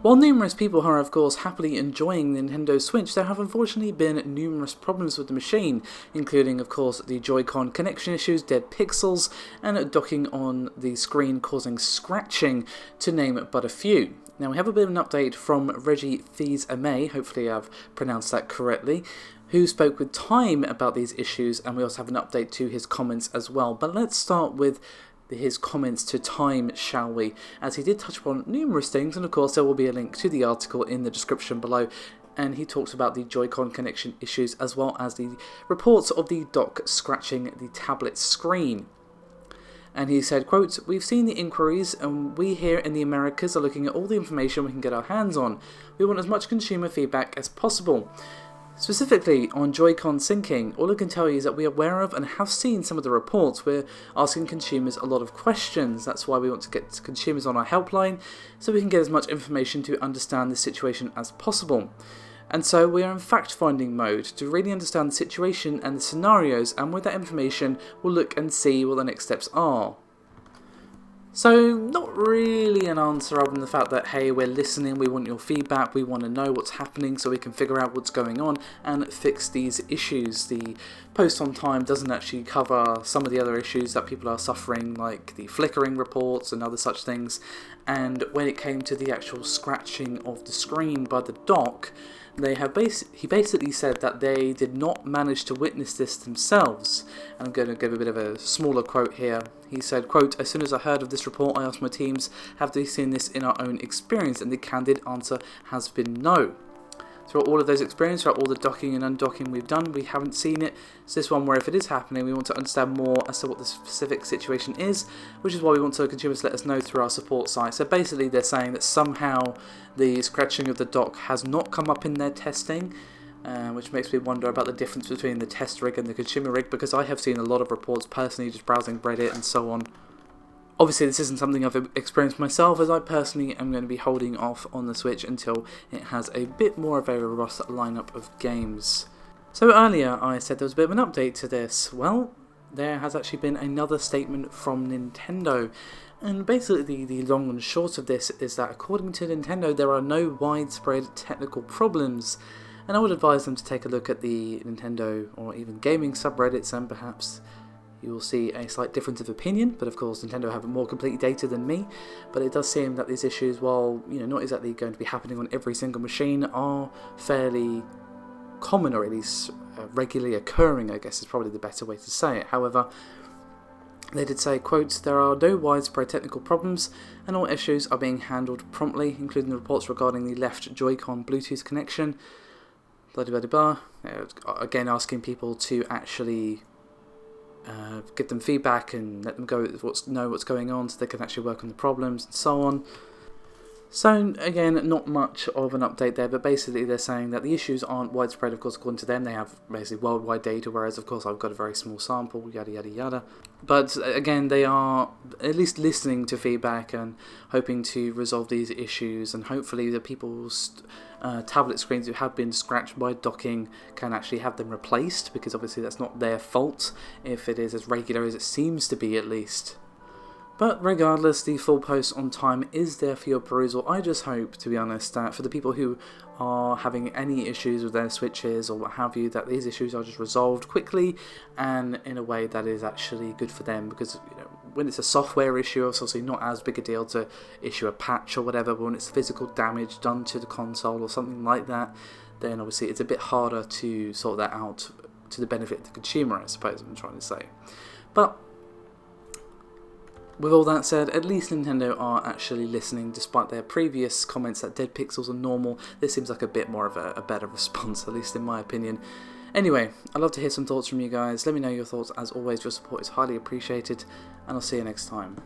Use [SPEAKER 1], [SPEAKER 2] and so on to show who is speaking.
[SPEAKER 1] While numerous people are of course happily enjoying the Nintendo Switch, there have unfortunately been numerous problems with the machine, including of course the Joy-Con connection issues, dead pixels, and docking on the screen causing scratching, to name but a few. Now we have a bit of an update from Reggie Fils Aime, hopefully I've pronounced that correctly, who spoke with Time about these issues, and we also have an update to his comments as well. But let's start with his comments to Time, shall we, as he did touch upon numerous things, and of course there will be a link to the article in the description below, and he talks about the Joy-Con connection issues as well as the reports of the dock scratching the tablet screen. And he said, quote, "We've seen the inquiries, and we here in the Americas are looking at all the information we can get our hands on. We want as much consumer feedback as possible. Specifically on Joy-Con syncing, all I can tell you is that we are aware of and have seen some of the reports. We're asking consumers a lot of questions. That's why we want to get consumers on our helpline, so we can get as much information to understand the situation as possible. And so we are in fact-finding mode to really understand the situation and the scenarios, and with that information we'll look and see what the next steps are." So, not really an answer other than the fact that, hey, we're listening, we want your feedback, we want to know what's happening so we can figure out what's going on and fix these issues. The post on Time doesn't actually cover some of the other issues that people are suffering, like the flickering reports and other such things. And when it came to the actual scratching of the screen by the dock, he basically said that they did not manage to witness this themselves. And I'm going to give a bit of a smaller quote here. He said, quote, "As soon as I heard of this report, I asked my teams, have they seen this in our own experience? And the candid answer has been no. Throughout all of those experiences, throughout all the docking and undocking we've done, we haven't seen it. It's this one where if it is happening, we want to understand more as to what the specific situation is, which is why we want the consumers to let us know through our support site." So basically they're saying that somehow the scratching of the dock has not come up in their testing, which makes me wonder about the difference between the test rig and the consumer rig, because I have seen a lot of reports personally just browsing Reddit and so on. Obviously this isn't something I've experienced myself, as I personally am going to be holding off on the Switch until it has a bit more of a robust lineup of games. So earlier I said there was a bit of an update to this. Well, there has actually been another statement from Nintendo, and basically the long and short of this is that according to Nintendo there are no widespread technical problems, and I would advise them to take a look at the Nintendo or even gaming subreddits, and perhaps you will see a slight difference of opinion. But of course Nintendo have more complete data than me, but it does seem that these issues, while not exactly going to be happening on every single machine, are fairly common, or at least regularly occurring, I guess is probably the better way to say it. However, they did say, quote, "There are no widespread technical problems and all issues are being handled promptly, including the reports regarding the left Joy-Con Bluetooth connection, blah blah blah blah." Again, asking people to actually give them feedback and let them know what's going on so they can actually work on the problems and so on. So again, not much of an update there, but basically they're saying that the issues aren't widespread. Of course, according to them, they have basically worldwide data, whereas of course I've got a very small sample, yada yada yada. But again, they are at least listening to feedback and hoping to resolve these issues, and hopefully the people's tablet screens who have been scratched by docking can actually have them replaced, because obviously that's not their fault if it is as regular as it seems to be, at least. But regardless, the full post on Time is there for your perusal. I just hope, to be honest, that for the people who are having any issues with their Switches or what have you, that these issues are just resolved quickly and in a way that is actually good for them, because when it's a software issue, it's obviously not as big a deal to issue a patch or whatever, but when it's physical damage done to the console or something like that, then obviously it's a bit harder to sort that out to the benefit of the consumer, I suppose I'm trying to say. But with all that said, at least Nintendo are actually listening, despite their previous comments that dead pixels are normal. This seems like a bit more of a better response, at least in my opinion. Anyway, I'd love to hear some thoughts from you guys. Let me know your thoughts. As always, your support is highly appreciated, and I'll see you next time.